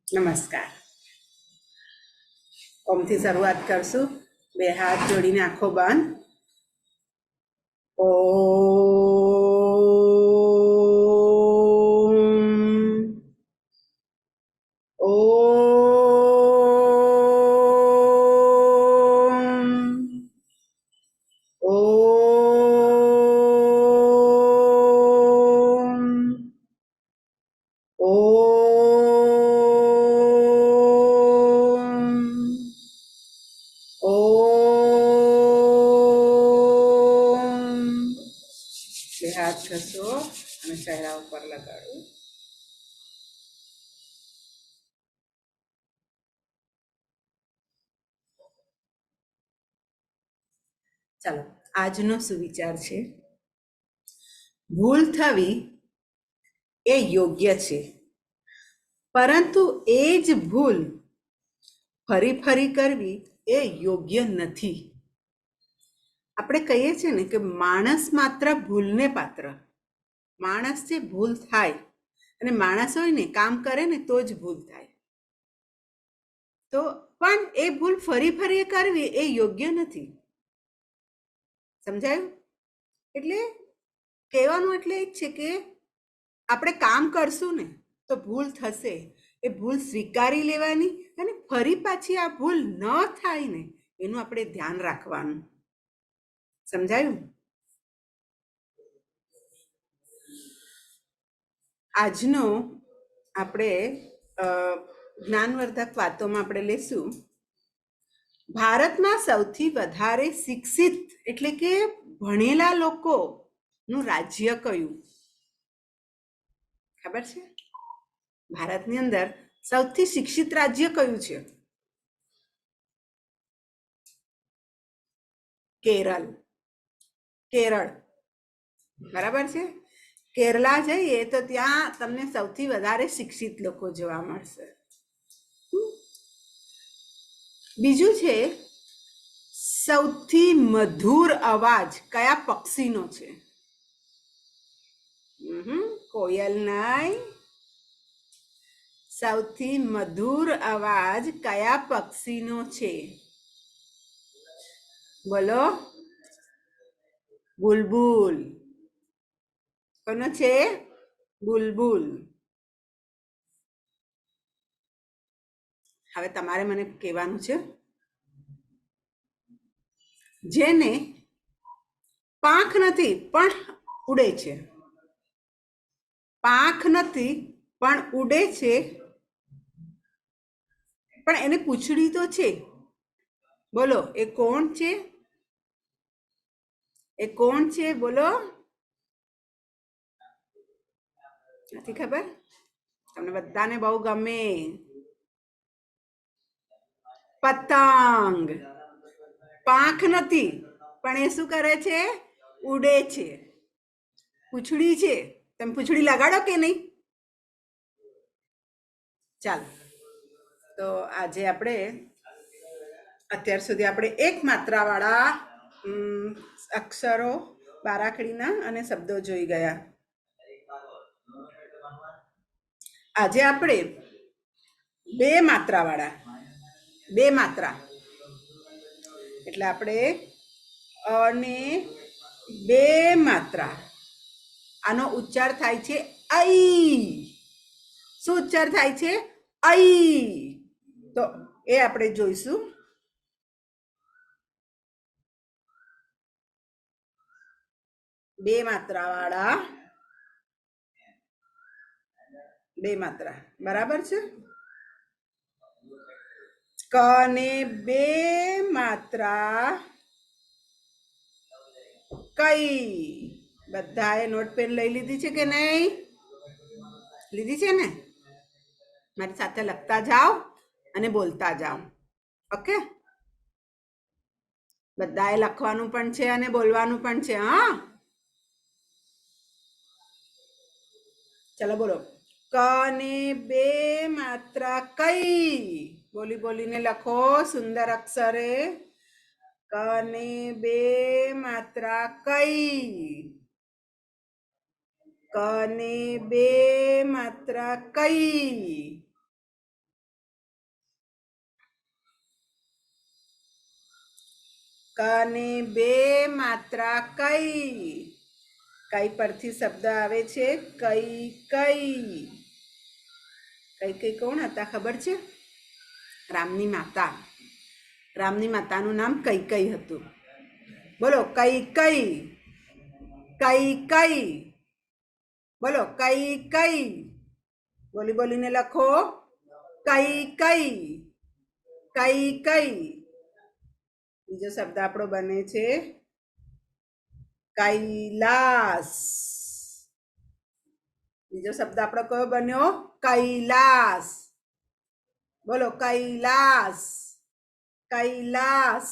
નમસ્કાર. ઓમથી શરૂઆત કરશું. બે હાથ જોડીને આંખો બંધ. ઓમ. ઓમ. ઓમ. ઓમ. બે હાથ ઘસો અને ચહેરા ઉપર લગાડો. ચાલો, આજનો સુવિચાર છે: ભૂલ થવી એ યોગ્ય છે, પરંતુ એ જ ભૂલ ફરી ફરી કરવી એ યોગ્ય નથી. આપણે કહીએ છીએ ને કે માણસ માત્ર ભૂલને પાત્ર. માણસ જે ભૂલ થાય, અને માણસ હોય ને કામ કરે ને તો જ ભૂલ થાય. તો પણ એ ભૂલ ફરી ફરી કરવી એ યોગ્ય નથી. સમજાયું? એટલે કહેવાનું એટલે એ જ છે કે આપણે કામ કરશું ને તો ભૂલ થશે. એ ભૂલ સ્વીકારી લેવાની અને ફરી પાછી આ ભૂલ ન થાય ને એનું આપણે ધ્યાન રાખવાનું. સમજાયું? આજનો આપણે જ્ઞાનવર્ધક વાતોમાં આપણે લેશું. ભારતમાં સૌથી વધારે શિક્ષિત એટલે કે ભણેલા લોકોનું રાજ્ય કયું? ખબર છે? ભારતની અંદર સૌથી શિક્ષિત રાજ્ય કયું છે? કેરળ. કેરળ, બરાબર છે. કેરલા જઈએ તો ત્યાં તમને સૌથી વધારે શિક્ષિત લોકો જોવા મળશે. બીજું છે, સૌથી મધુર અવાજ કયા પક્ષીનો છે? કોયલ નહીં. સૌથી મધુર અવાજ કયા પક્ષીનો છે? બોલો. બુલબુલ. કોનો છે? બુલબુલ. હવે તમારે મને કહેવાનું છે, જેને પાંખ નથી પણ ઉડે છે. પાંખ નથી પણ ઉડે છે, પણ એને પૂંછડી તો છે. બોલો, એ કોણ છે? એ કોણ છે? બોલો. નથી ખબર? તમને બધાને બહુ ગમે. પતંગ. પાંખ નથી પણ એ શું કરે છે? ઉડે છે. પૂંછડી છે. તમે પૂંછડી લગાડો કે નહીં? ચાલો, તો આજે આપણે અત્યાર સુધી આપણે એક માત્રાવાળા અક્ષરો, બારાખડીના અને શબ્દો જોઈ ગયા. આજે આપણે બે માત્રાવાળા, બે માત્રા એટલે આપણે અને બે માત્રા, આનો ઉચ્ચાર થાય છે ઐ. શું ઉચ્ચાર થાય છે? ઐ. તો એ આપણે જોઈશું. બે માત્રાવાળા, બે માત્રા, બરાબર છે. ક ને બે માત્રા કઈ? બધાએ નોટ પેન લઈ લીધી છે કે નહીં? લીધી છે ને? મારી સાથે લખતા જાઓ અને બોલતા જાઓ. ઓકે? બધાએ લખવાનું પણ છે અને બોલવાનું પણ છે. હા, ચલો બોલો. ક ને બે માત્રા કઈ? બોલી બોલીને લખો સુંદર અક્ષરે. ક ને બે માત્રા કઈ? ક ને બે માત્રા કઈ? કને બે માત્રા કઈ. કઈ પરથી શબ્દ આવે છે કઈ કઈ. કઈ કઈ કોણ હતા ખબર છે? રામની માતા. રામની માતાનું નામ કઈ કઈ હતું. બોલો કઈ કઈ. કઈ કઈ. બોલો કઈ કઈ. બોલી બોલીને લખો કઈ કઈ. કઈ કઈ. બીજો શબ્દ આપણો બને છે કૈલાસ. બીજો શબ્દ આપણો કયો બન્યો? કૈલાસ. બોલો કૈલાસ. કૈલાસ.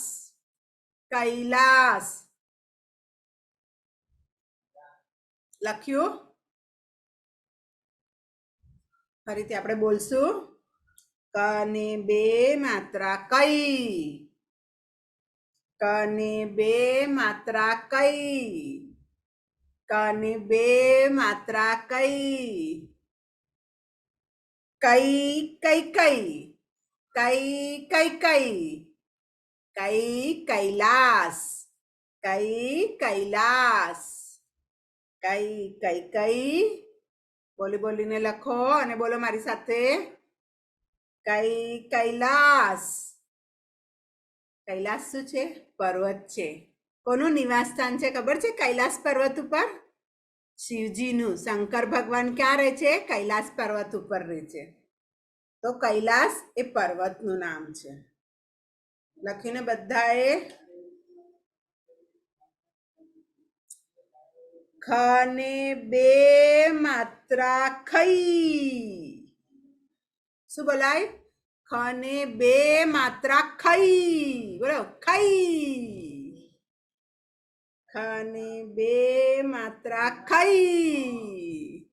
કૈલાસ. લખ્યું? ફરીથી આપણે બોલશું. કને બે માત્રા કઈ. કને બે માત્રા કઈ. કને બે માત્રા કઈ. કઈ કઈ કઈ. કઈ કઈ કઈ. કઈ કૈલાસ. કઈ કૈલાસ. કઈ કઈ કઈ. બોલી બોલીને લખો અને બોલો મારી સાથે કઈ કૈલાસ. કૈલાસ શું છે? પર્વત છે. કોનું નિવાસ સ્થાન છે ખબર છે? કૈલાસ પર્વત ઉપર શિવજીનું. શંકર ભગવાન ક્યાં રહે છે? કૈલાસ પર્વત ઉપર રહે છે. તો કૈલાસ એ પર્વતનું નામ છે. લખીને બધાએ ખને બે માત્રા ખઈ. શું બોલાય? ખને બે માત્રા ખઈ. બોલો ખઈ. ખને બે માત્રા ખઈ.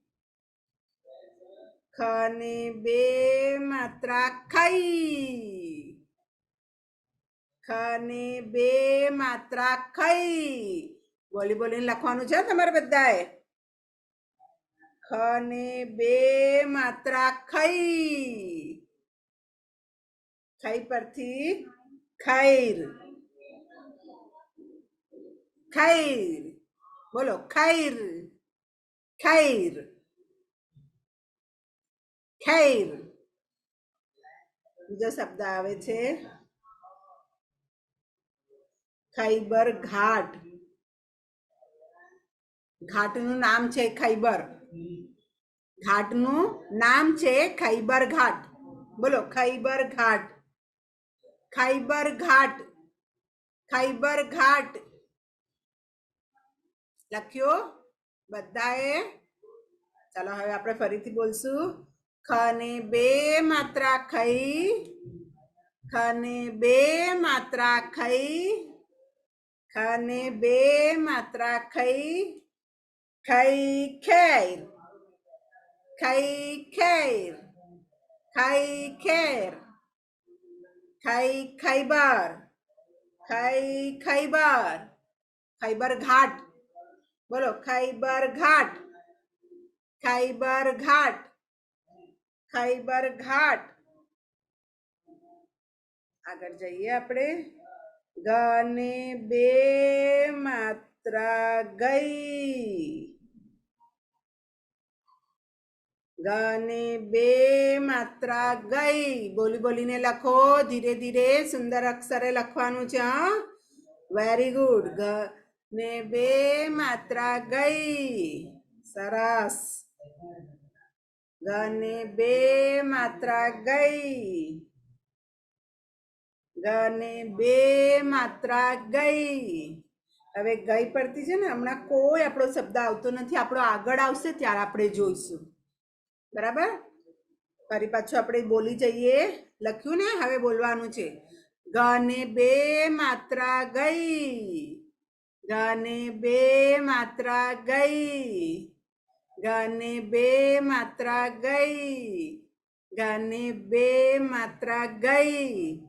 ખને બે માત્રા ખઈ. ખને બે માત્રા ખઈ. બોલી બોલીને લખવાનું છે તમારે બધાએ. ખને બે માત્રા ખઈ. ખઈ પરથી ખૈર. ખૈર. બોલો ખૈર. ખૈર. ખૈર. બીજો શબ્દ આવે છે ખૈબર ઘાટ. ઘાટનું નામ છે ખૈબર. ઘાટનું નામ છે ખૈબર ઘાટ. બોલો ખૈબર ઘાટ. ખૈબર ઘાટ. ખૈબર ઘાટ. લખ્યો બધાએ? ચાલો હવે આપણે ફરીથી બોલશું. ખને બે માત્રા ખઈ. ખને બે માત્રા ખઈ. ખને બે માત્રા ખઈ. ખઈ ખેર. ખઈ ખેર. ખઈ ખેર. ખઈ ખૈબર. ખઈ ખૈબર. ખૈબર ઘાટ. બોલો ખૈબર ઘાટ. ખૈબર ઘાટ. ખૈબર ઘાટ. આગળ જઈએ આપણે. ગને બે માત્રા ગઈ. ગને બે માત્રા ગઈ. બોલી બોલીને લખો. ધીરે ધીરે સુંદર અક્ષરે લખવાનું છે. હા, વેરી ગુડ. ગને બે માત્રા ગઈ. સરસ. ગને બે માત્રા ગઈ. ગને બે માત્રા ગઈ. હવે ગઈ પરથી છે ને હમણાં કોઈ આપણો શબ્દ આવતો નથી. આપણો આગળ આવશે ત્યારે આપણે જોઈશું. બરાબર? ફરી પાછું આપણે બોલી જઈએ. લખ્યું ને? હવે બોલવાનું છે. ગને બે માત્રા ગઈ. ગને બે માત્રા ગઈ. ગને બે માત્રા ગઈ. ગને બે માત્રા ગઈ.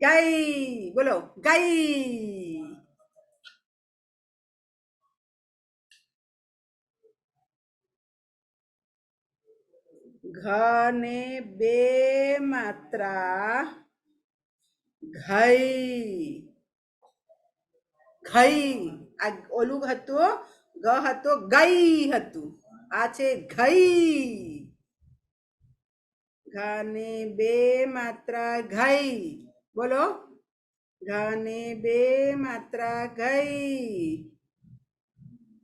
ગઈ. બોલો ગઈ. ઘને બે માત્રા ઘઈ. ઘઈ. આ ઓલું હતું ગ હતો ગઈ હતું, આ છે ઘઈ. ઘને બે માત્રા ઘઈ. બોલો, ઘને બે માત્રા ઘઈ.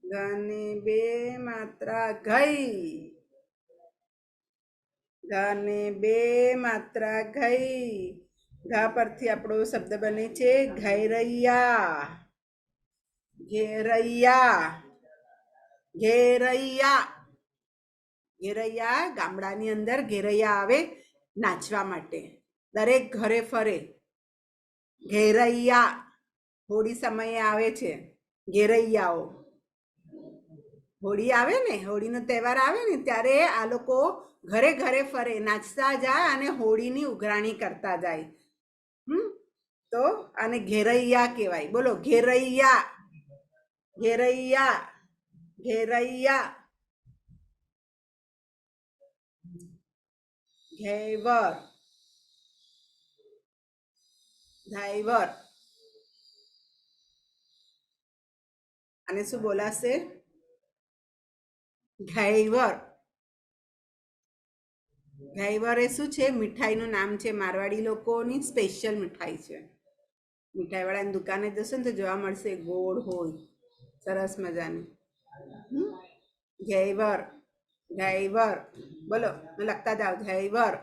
ઘને બે માત્રા ઘઈ. ઘને બે માત્રા ઘઈ. ઘા પરથી આપણો શબ્દ બને છે ઘેરૈયા. ઘેરૈયા. ઘેરૈયા. ઘેરૈયા ગામડાની અંદર ઘેરૈયા આવે નાચવા માટે, દરેક ઘરે ફરે. ઘેરૈયા હોળી સમયે આવે છે ઘેરૈયાઓ. હોળી આવે ને, હોળીનો તહેવાર આવે ને ત્યારે આ લોકો ઘરે ઘરે ફરે, નાચતા જાય અને હોળીની ઉઘરાણી કરતા જાય. તો આને ઘેરૈયા કહેવાય. બોલો, ઘેરૈયા. ઘેરૈયા. ઘેરૈયા. ઘેવર. ઘાયવર. આને શું બોલાશે? ઘાયવર. ઘાયવર એ શું છે? મીઠાઈનું નામ છે, મારવાડી લોકોની સ્પેશિયલ મીઠાઈ છે. મીઠાઈવાળાની દુકાને જશો ને તો જોવા મળશે, ગોળ હોય સરસ મજાની. ઘેવર. ઘેવર. બોલો, લખતા જાઓ, ઘેવર.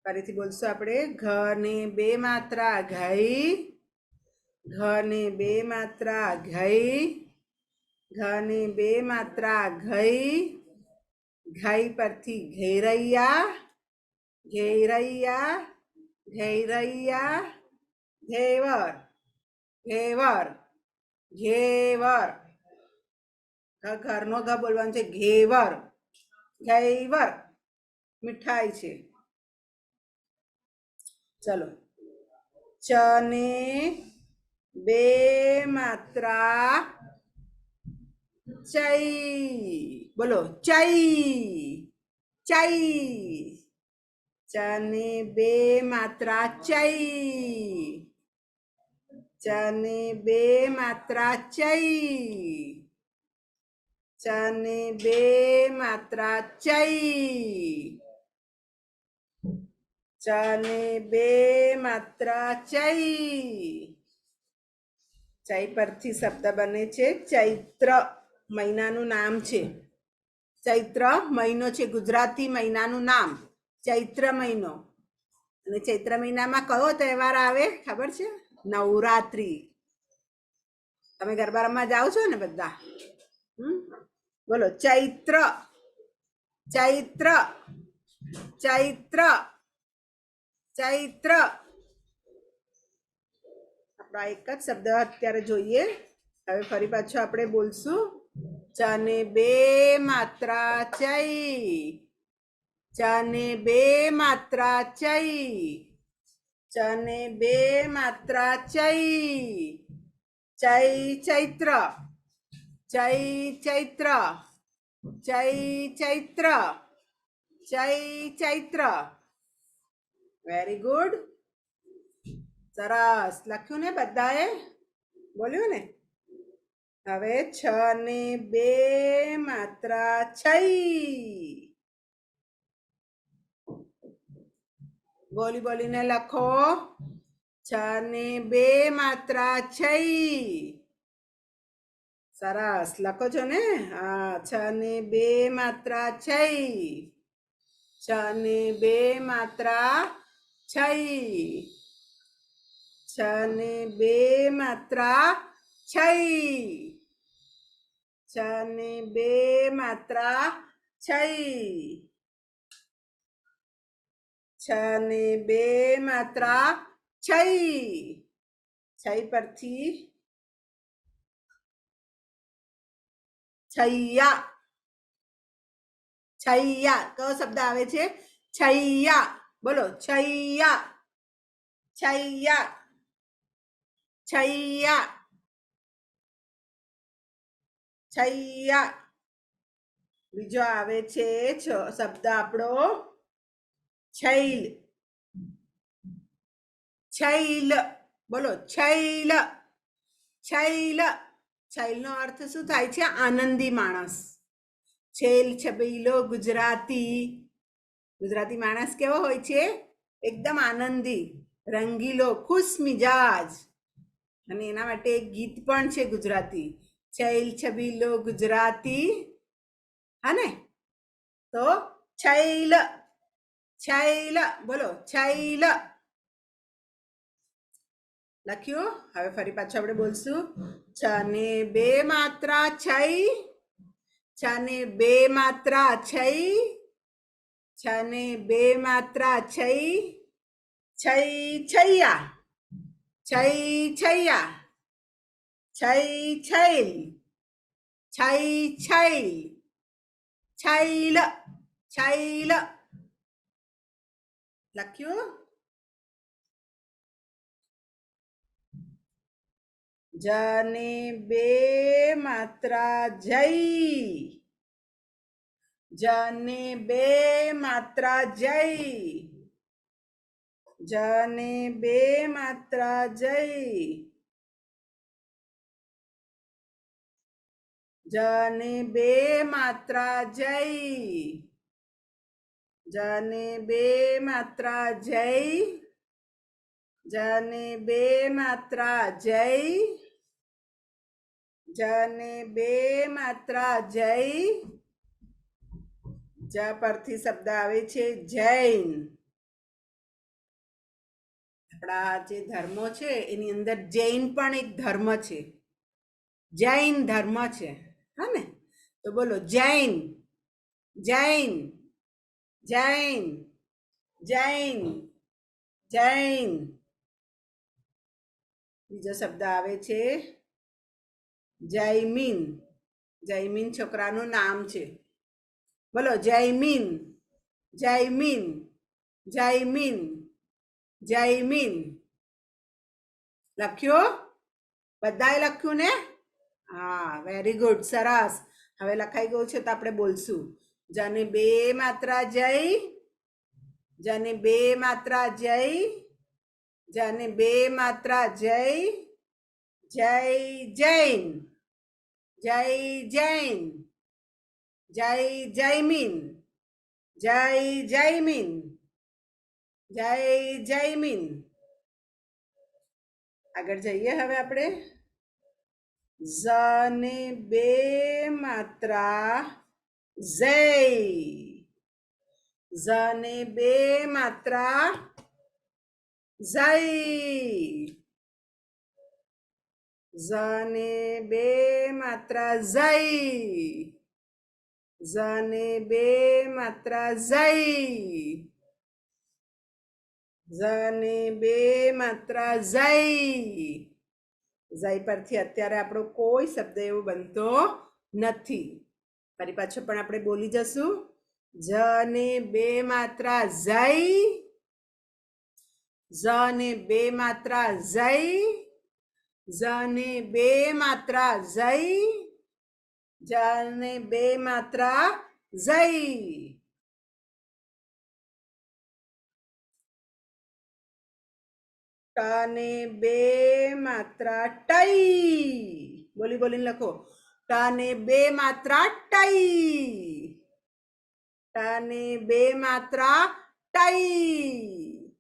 ફરીથી બોલશું આપણે. ઘને બે માત્રા ઘઈ. ઘને બે માત્રા ઘઈ. ઘને બે માત્રા ઘઈ. ઘઈ પરથી ઘેરૈયા. ઘેરૈયા. ઘેરૈયા. ઘેવર. ઘેવર. ઘેવર. ઘરનો ઘ બોલવાનું છે, ઘેવર. ઘેવર મીઠાઈ છે. ચલો, ચને બે માત્રા ચઈ. બોલો, ચઈ. ચઈ. ચને બે માત્રા ચઈ. ચને બે માત્રા ચઈ. ચને બે માત્રા ચઈ. ચને બે માત્રા ચઈ. ચઈ પરથી શબ્દ બને છે ચૈત્ર. મહિનાનું નામ છે ચૈત્ર. મહિનો છે, ગુજરાતી મહિનાનું નામ ચૈત્ર મહિનો. અને ચૈત્ર મહિનામાં કયો તહેવાર આવે ખબર છે? નવરાત્રી. તમે ગરબા રમવા જાઓ છો ને બધા? બોલો, ચૈત્ર. ચૈત્ર. ચૈત્ર. ચૈત્ર. આપણો એક જ શબ્દ અત્યારે જોઈએ. હવે ફરી પાછું આપણે બોલશું. ચને બે માત્રા ચઈ. ચને બે માત્રા ચઈ. ચને બે માત્રા ચઈ. ચઈ ચૈત્ર. ચઈ ચૈત્ર. ચઈ ચૈત્ર. ચઈ ચૈત્ર. Very good. સરસ લખ્યું ને બધાએ? બોલ્યું ને? હવે છ ને બે માત્રા છઈ. બોલી બોલીને લખો. છ ને બે માત્રા છઈ. સરસ લખો છો ને? હા, છ ને બે માત્રા છઈ. છ ને બે માત્રા છઈ. છ ને બે માત્રા છઈ. છ ને બે માત્રા છઈ. છ ને બે માત્રા છઈ. છઈ પરથી છૈયા. છૈયા કયો શબ્દ આવે છે? છૈયા. બોલો, છૈયા. છૈયા. છૈયા. છૈયા. બીજો આવે છે શબ્દ આપણો છૈલ. છૈલ. બોલો, છૈલ. छैल छैलનો અર્થ શું થાય છે? આનંદી માણસ. છેલ છબીલો ગુજરાતી. ગુજરાતી માણસ કેવો હોય છે? એકદમ આનંદી, રંગીલો, ખુશ મિજાજ. અને એના માટે એક ગીત પણ છે ગુજરાતી, છૈલ છબીલો ગુજરાતી. હા ને? તો छैल छैल બોલો, छैल લખ્યું. હવે ફરી પાછું આપણે બોલશું. છ ને બે માત્રા છઈ, છ ને બે માત્રા છઈ, છ ને બે માત્રા છઈ, છઈ છૈયા, છઈ છૈયા, છઈ છૈલ, છઈ છૈલ, छैल छैल લખ્યું. જ ને બે માત્રા જઈ, જ ને બે માત્રા જઈ, જ ને બે માત્રા જઈ, જ ને બે માત્રા જઈ, જ ને બે માત્રા જઈ, જ ને બે માત્રા જઈ, જ ને બે માત્રા જઈ. જ પરથી શબ્દ આવે છે જૈન. આપણા જે ધર્મો છે એની અંદર જૈન પણ એક ધર્મ છે, જૈન ધર્મ છે. હા ને? તો બોલો જૈન, જૈન, જૈન, જૈન, જૈન. બીજો શબ્દ આવે છે જયમીન. જયમીન છોકરાનું નામ છે. બોલો જયમીન, જયમીન, જયમીન, જયમીન. લખ્યું? બધાએ લખ્યું ને? હા, વેરી ગુડ, સરસ. હવે લખાઈ ગયું છે તો આપણે બોલશું. જને બે માત્રા જઈ, જને બે માત્રા જઈ, જને બે માત્રા જઈ, જય જૈન, જય જૈન, જય જયમીન, જય જયમીન, જય જયમીન. આગળ જઈએ હવે આપણે. ઝ ને બે માત્રા ઝઈ, ઝ ને બે માત્રા ઝઈ, ઝ ને બે માત્રા ઝઈ, ઝ ને બે માત્રા ઝઈ, ઝ ને બે માત્રા ઝઈ. ઝઈ પરથી અત્યારે આપણો કોઈ શબ્દ એવો બનતો નથી. ફરી પાછો પણ આપણે બોલી જશું. જ ને બે માત્રા ઝઈ, ઝ ને બે માત્રા ઝઈ, ઝ ને બે માત્રા ઝઈ, જ ને બે માત્રા ઝઈ. ટ ને બે માત્રા ટઈ. બોલી બોલીને લખો. ટ ને બે માત્રા ટઈ, ટ ને બે માત્રા ટઈ,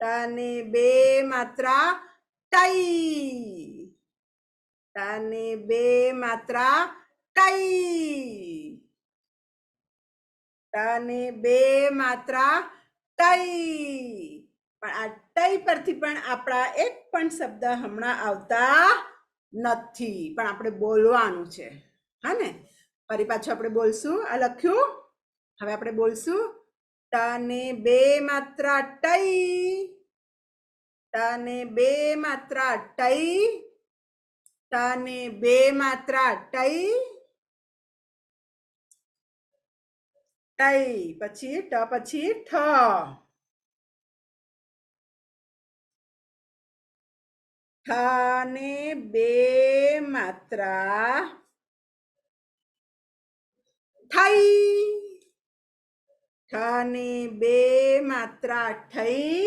ટ ને બે માત્રા ટઈ, ટ ને બે માત્રા ટઈ, ટ ને બે માત્રા ટઈ. પણ આ ટઈ પરથી પણ આપણા એક પણ શબ્દ હમણાં આવતા નથી, પણ આપણે બોલવાનું છે. હા ને? ફરી પાછું આપણે બોલશું. આ લખ્યું. હવે આપણે બોલશું. ટ ને બે માત્રા ટઈ, ટ ને બે માત્રા ટઈ, ટ ને બે માત્રા ટઈ, ટઈ. પછી ટ પછી ઠ, ઠ ને બે માત્રા ઠઈ, ઠ ને બે માત્રા ઠઈ,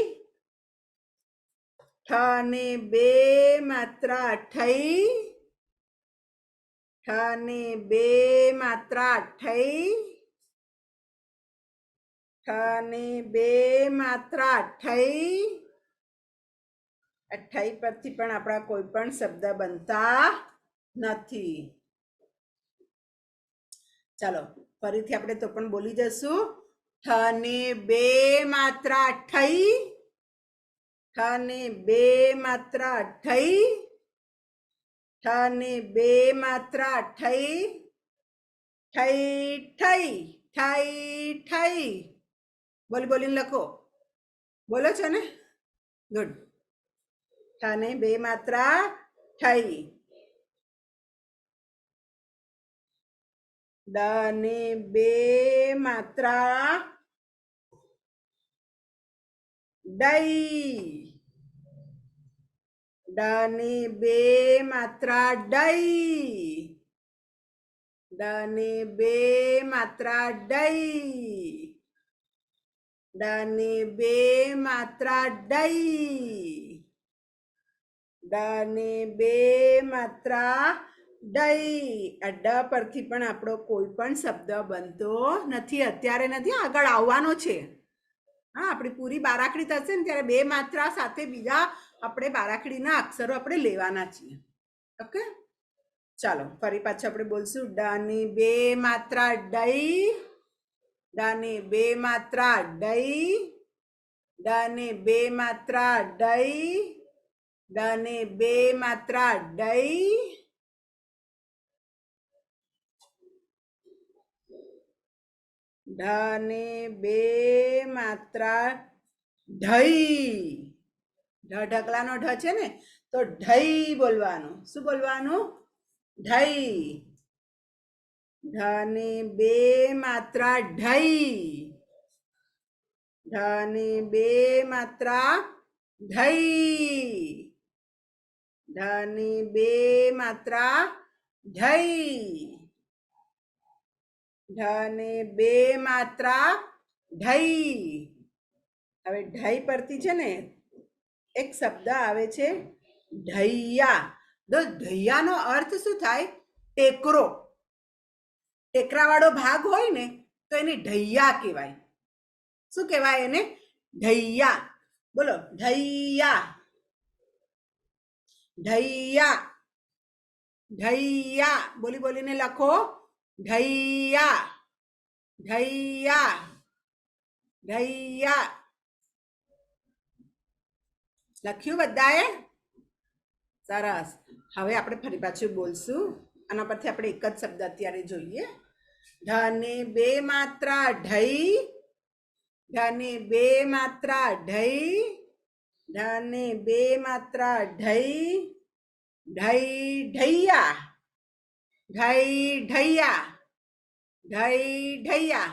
ઠ ને બે માત્રા ઠઈ, ઠ ને બે માત્રા ઠઈ, ઠ ને બે માત્રા ઠઈ. ઠઈ પરથી પણ આપણા કોઈ પણ શબ્દ બનતા નથી. ચાલો ફરીથી આપણે તો પણ બોલી જશું. ઠ ને બે માત્રા ઠઈ, ઠ ને બે માત્રા ઠઈ, ઠ ને બે માત્રા ઠઈ, ઠઈ ઠઈ, ઠઈ ઠઈ. બોલી બોલીને લખો. બોલો છો ને? ગુડ. ઠ ને બે માત્રા ઠઈ. ડ ને બે માત્રા ડઈ, ડ ને બે માત્રા ડઈ, ડ ને બે માત્રા ડઈ, ડ ને બે માત્રા ડઈ, ડ ને બે માત્રા ડઈ. આ ડ પરથી પણ આપણો કોઈ પણ શબ્દ બનતો નથી. અત્યારે નથી, આગળ આવવાનો છે. હા, આપણી પૂરી બારાખડી થશે ને ત્યારે બે માત્રા સાથે બીજા આપણે બારાખડીના અક્ષરો આપણે લેવાના છીએ. ઓકે, ચાલો ફરી પાછું આપણે બોલશું. ડ ની બે માત્રા ડઈ, ડ ની બે માત્રા ડઈ, ડ ને બે માત્રા ડઈ, ડ ને બે માત્રા ડઈ, ઢ ને બે માત્રા ઢઈ. ઢ ઢગલાનો ઢ છે ને, તો ઢઈ બોલવાનું. શું બોલવાનું? ઢઈ. ઢ ને બે માત્રા ઢઈ, ઢ ને બે માત્રા ઢઈ, ઢ ને બે માત્રા ઢઈ, ઢ ને બે માત્રા ઢઈ. હવે ઢઈ પરથી છે ને એક શબ્દ આવે છે ઢૈયા. ઢૈયાનો અર્થ શું થાય? ટેકરો. ટેકરાવાળો ભાગ હોય ને તો એને ઢૈયા કહેવાય. શું કહેવાય એને? ઢૈયા. બોલો, ઢૈયા, ઢૈયા, ઢૈયા. બોલી બોલીને લખો. ઢૈયા, ઢૈયા, ઢૈયા. લખ્યું બધાએ? સરસ. હવે આપણે ફરી પાછું બોલશું. આના પરથી આપણે એક જ શબ્દ અત્યારે જોઈએ. ઢ ને બે માત્રા ઢઈ, ઢ ને બે માત્રા ઢઈ, ઢ ને બે માત્રા ઢઈ, ઢઈ ઢૈયા, ઢઈ ઢૈયા, ઢઈ ઢૈયા.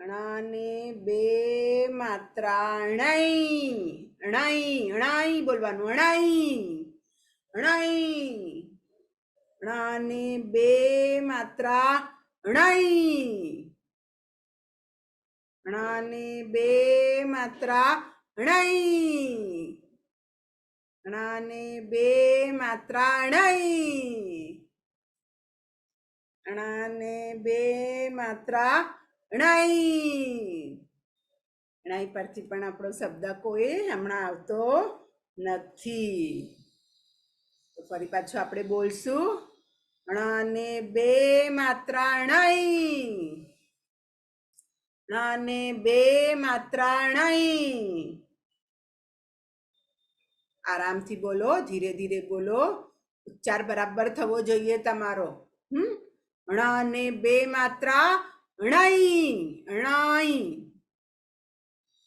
ણ ને બે માત્રા ણઈ, ણઈ, ણઈ બોલવાનું. ણઈ, ણઈ. ણ ને બે માત્રા ણઈ, ણ ને બે માત્રા ણઈ, ણ ને બે માત્રા ણઈ, ણ ને બે માત્રા ણઈ. ણઈ પરથી પણ આપણો શબ્દ કોઈ હમણાં આવતો નથી. તો ફરી પાછું આપણે બોલશું. ણ ને બે માત્રા ણઈ, ણ ને બે માત્રા ણઈ. આરામથી બોલો, ધીરે ધીરે બોલો. ઉચ્ચાર બરાબર થવો જોઈએ તમારો. ણ ને બે માત્રા ણઈ, ણઈ.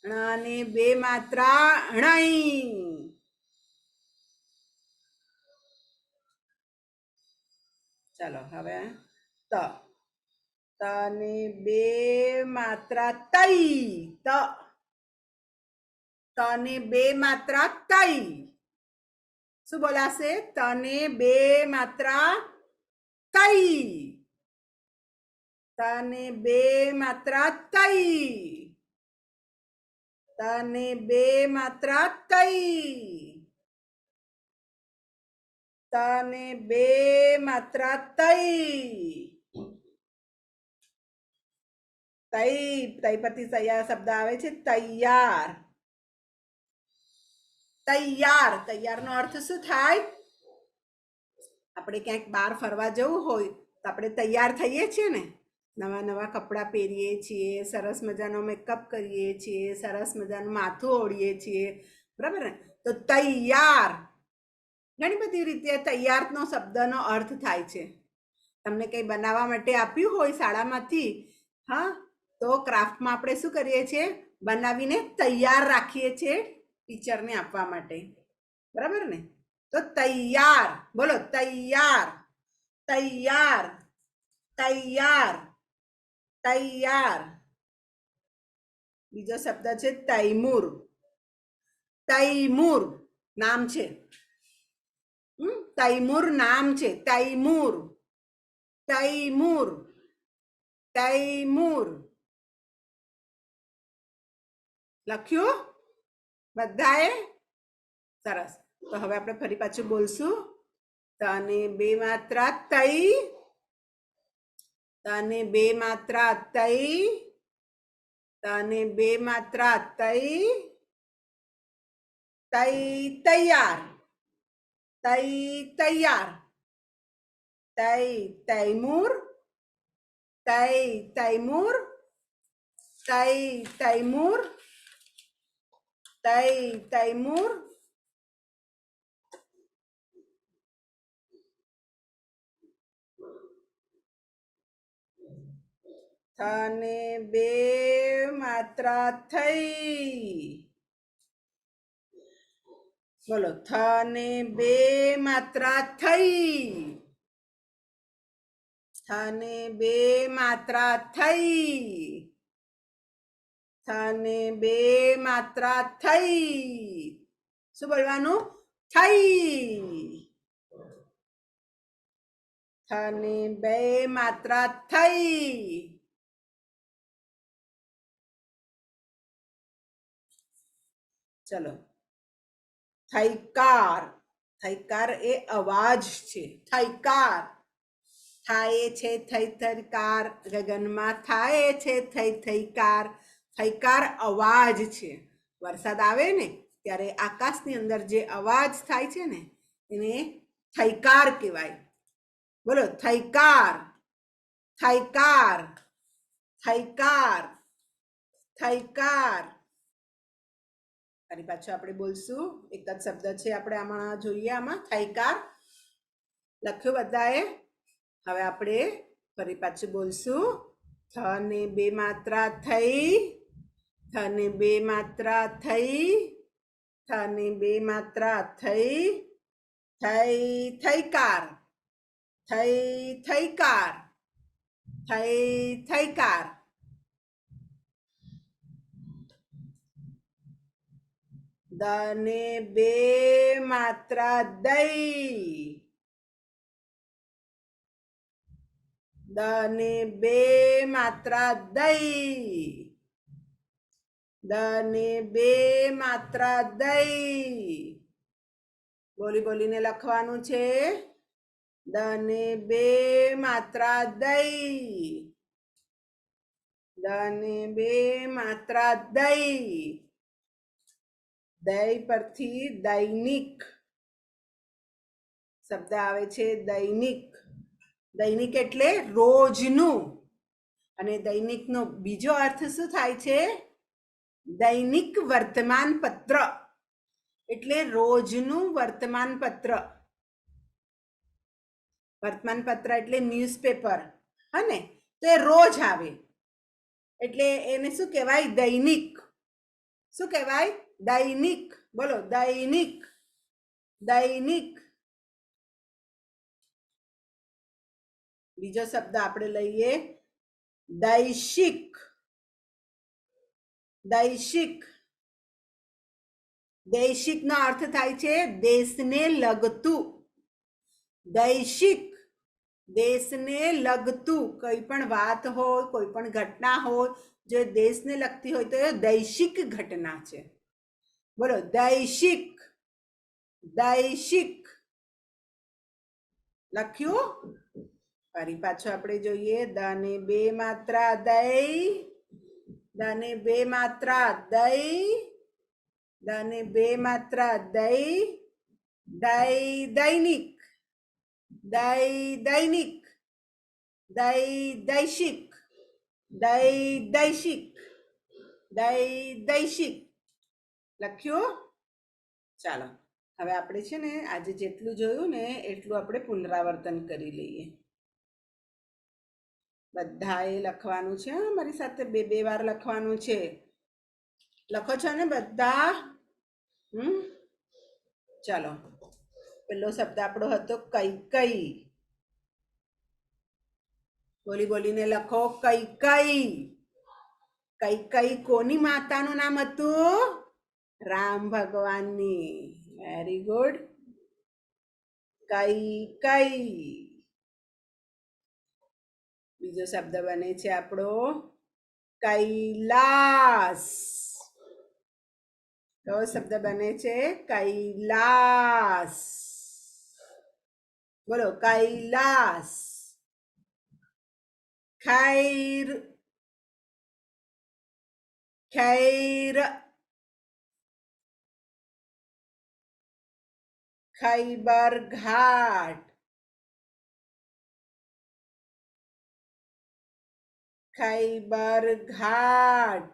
ણ ને બે માત્રા ણઈ. ચાલો હવે ત. ત ને બે માત્રા તઈ, ત. ત ને બે માત્રા તઈ. શું બોલાશે? ત ને બે માત્રા તઈ, તને બે માત્રા તઈ. તને બે માત્રા તઈ. તને બે માત્રા તઈ. તઈ તઈ પરથી તૈયાર શબ્દ આવે છે તૈયાર. તૈયાર તૈયારનો અર્થ શું થાય? આપણે ક્યાંક બહાર ફરવા જવું હોય તો આપણે તૈયાર થઈએ છીએ ને, નવા નવા કપડાં પહેરીએ છીએ, સરસ મજાનો મેકઅપ કરીએ છીએ, સરસ મજાનું માથું ઓળીએ છીએ, બરાબર ને? તો તૈયાર ઘણી બધી રીતે તૈયારનો શબ્દનો અર્થ થાય છે. તમને કંઈ બનાવવા માટે આપ્યું હોય શાળામાંથી, હા, તો ક્રાફ્ટમાં આપણે શું કરીએ છીએ? બનાવીને તૈયાર રાખીએ છીએ ટીચરને આપવા માટે, બરાબર ને? તો તૈયાર, બોલો તૈયાર. તૈયાર તૈયાર તૈયાર. બીજો શબ્દ છે તૈમૂર. તૈમૂર નામ છે. તૈમૂર નામ છે. તૈમૂર. તૈમૂર. તૈમૂર. લખ્યું બધાએ? સરસ. તો હવે આપણે ફરી પાછું બોલશું. તને બે માત્રા તઈ. તને બે માત્રા તઈ. તને બે માત્રા તઈ. તઈ તૈયાર. તઈ તૈયાર. તઈ તૈમૂર. તઈ તૈમૂર. તઈ તૈમૂર. તઈ તૈમૂર. તને બે માત્રા થઈ. બોલો થને બે માત્રા થઈ. થને બે માત્રા થઈ. થને બે માત્રા થઈ. શું બોલવાનું? થઈ. થને બે માત્રા થઈ. ચલો. થૈકાર. થૈકાર એ અવાજ છે. થૈકાર. થાય છે થઈ થૈકાર. ગગનમાં થાય છે થઈ થૈકાર. થૈકાર અવાજ છે. વરસાદ આવે ને ત્યારે આકાશની અંદર જે અવાજ થાય છે ને એને થૈકાર કહેવાય. બોલો થૈકાર. થૈકાર. થૈકાર. થૈકાર. ફરી પાછું આપણે બોલશું. એક જ શબ્દ છે, આપણે આમાં જોઈએ. આમાં થૈકાર લખ્યું બધાએ? હવે આપણે ફરી પાછું બોલશું. થને બે માત્રા થઈ. થને બે માત્રા થઈ. થને બે માત્રા થઈ. થઈ થૈકાર. થઈ થૈકાર. થઈ થૈકાર. દને બે માત્રા દઈ. દને બે માત્રા દઈ. દને બે માત્રા દઈ. બોલી બોલીને લખવાનું છે. દને બે માત્રા દઈ. દને બે માત્રા દઈ. દય પરથી દૈનિક શબ્દ આવે છે. દૈનિક. દૈનિક એટલે રોજનું. અને દૈનિકનો બીજો અર્થ શું થાય છે? દૈનિક વર્તમાન પત્ર. એટલે રોજનું વર્તમાન પત્ર. વર્તમાન પત્ર એટલે ન્યૂઝપેપર, હા ને? તો એ રોજ આવે એટલે એને શું કહેવાય? દૈનિક. શું કહેવાય? દૈનિક. બોલો દૈનિક. દૈનિક. બીજો શબ્દ આપણે લઈએ દૈશિક. દૈશિક. દૈશિક નો અર્થ થાય છે દેશને લગતું. દૈશિક. દેશને લગતું કોઈ પણ વાત હોય, કોઈ પણ ઘટના હોય, જે દેશને લગતી હોય તો એ દૈશિક ઘટના છે. બોલો, દૈશિક. દૈશિક લખ્યું. ફરી પાછું આપણે જોઈએ. દ ને બે માત્રા દૈ, દ ને બે માત્રા દૈ, દ ને બે માત્રા દૈ, દૈ દૈનિક, દૈ દૈનિક, દૈ દૈશિક, દૈ દૈશિક, દૈ દૈશિક લખ્યું. ચાલો, હવે આપણે છે ને આજે જેટલું જોયું ને એટલું આપણે પુનરાવર્તન કરી લઈએ. બધાએ લખવાનું છે, મારી સાથે બે બે વાર લખવાનું છે. લખો છો ને બધા? ચાલો, પેલો શબ્દ આપણો હતો કૈકઈ. બોલી બોલીને લખો. કૈકઈ. કૈકઈ કોની માતાનું નામ હતું? રામ ભગવાનની. Very good. કૈકઈ. બીજો શબ્દ બને છે આપણો કૈલાસ. કયો શબ્દ બને છે? કૈલાસ. બોલો, કૈલાસ. ખૈર. ખૈર. ખૈબર ઘાટ. ખૈબર ઘાટ.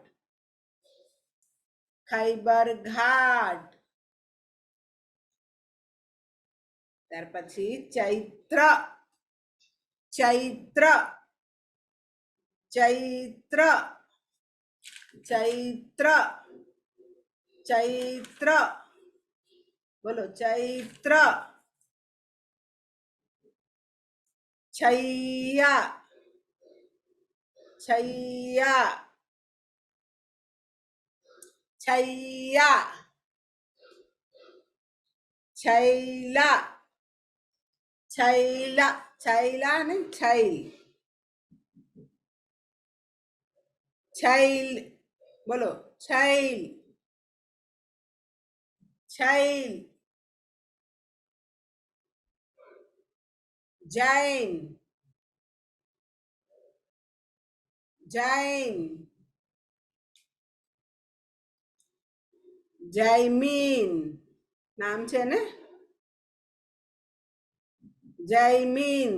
ખૈબર ઘાટ. ત્યાર પછી ચૈત્ર. ચૈત્ર. ચૈત્ર. ચૈત્ર. ચૈત્ર. બોલો, ચૈત્ર. છૈયા. છૈયા. છૈયા. છૈલા. છૈલા. છૈલા ને છૈલ. છૈલ. બોલો, છૈલ. છૈલ. જૈન. જૈન. જૈમીન નામ છે ને? જૈમીન.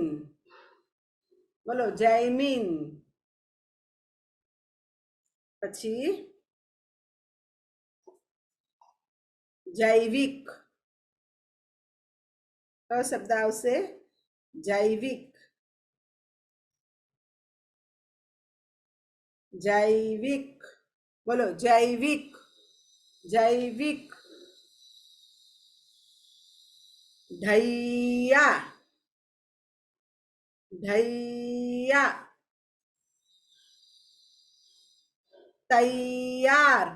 બોલો, જૈમીન. પછી જૈવિક. કયો શબ્દ આવશે? જૈવિક. જૈવિક. બોલો, જૈવિક. જૈવિક. ધૈયા. ધૈયા. તૈયાર.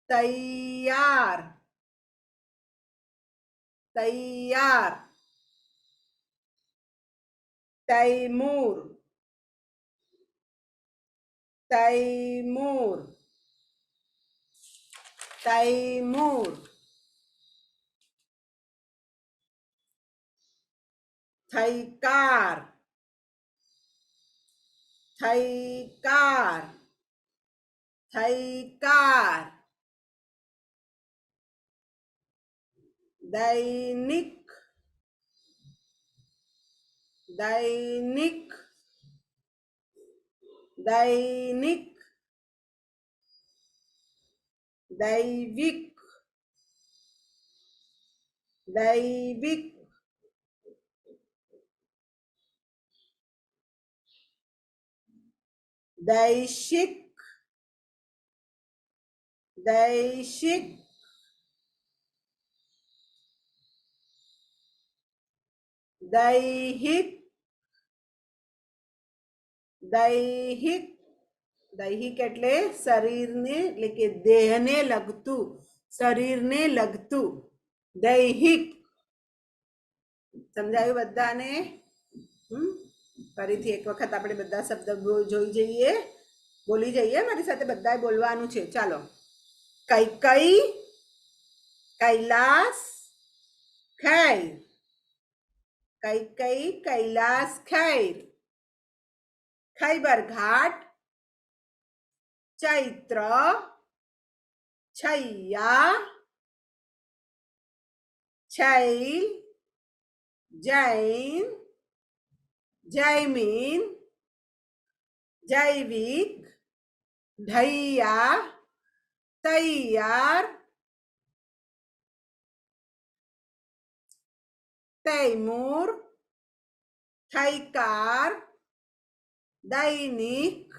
તૈયાર. તૈયાર. તૈમૂર. તૈમૂર. તૈમૂર. થૈકાર. થૈકાર. થૈકાર. દૈનિક. દૈનિક. દૈનિક. દૈવિક. દૈવિક. દૈશિક. દૈશિક. દૈહિક. દૈહિક. દૈહિક એટલે શરીરને, એટલે કે દેહને લગતું, શરીરને લગતું. દૈહિક. સમજાયું બધાને? ફરીથી એક વખત આપણે બધા શબ્દ જોઈ જઈએ, બોલી જઈએ. મારી સાથે બધાએ બોલવાનું છે. ચાલો. કૈકઈ, કૈલાસ, ખૈર. કૈકઈ, કૈલાસ, ખૈર. ખૈબર ઘાટ, ચૈત્ર, છૈયા, છૈલ, જૈન, જૈમિન, જૈવિક, ઢૈયા, તૈયાર, તૈમૂર, થૈકાર, દૈનિક,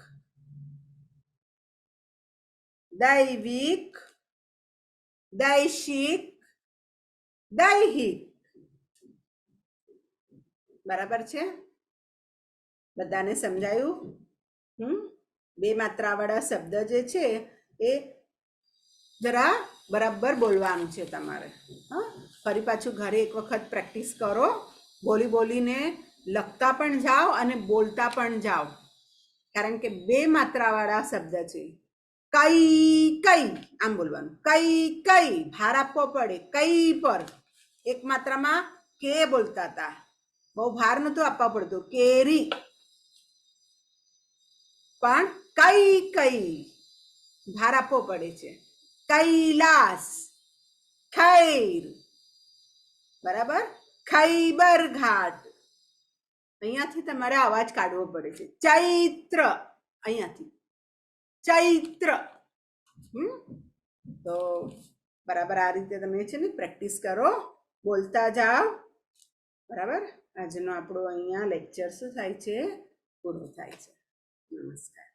દૈવિક, દૈશિક, દૈહિક. બરાબર છે? બધાને સમજાયું? બે માત્રાવાળા શબ્દ જે છે એ જરા બરાબર બોલવાનું છે તમારે. હા, ફરી પાછું ઘરે એક વખત પ્રેક્ટિસ કરો. બોલી બોલીને લખતા પણ જાઓ અને બોલતા પણ જાઓ, કારણ કે બે માત્રાવાળા શબ્દ છે. કઈ કઈ આમ બોલવાનું. કઈ કઈ ભાર આપવો પડે કઈ પર. એક માત્રામાં કે બોલતા હતા, બહુ ભાર નહોતું આપવા પડતું. કેરી. પણ કઈ કઈ ભાર આપવો પડે છે. કૈલાસ, ખૈર. બરાબર? ખૈબર ઘાટ, અહીંયાથી તમારે અવાજ કાઢવો પડે છે. ચૈત્ર, અહીંયાથી ચૈત્ર. તો બરાબર આ રીતે તમે છે ને પ્રેક્ટિસ કરો, બોલતા જાઓ. બરાબર? આજનો આપણો અહીંયા લેક્ચર શું થાય છે? પૂરો થાય છે. નમસ્કાર.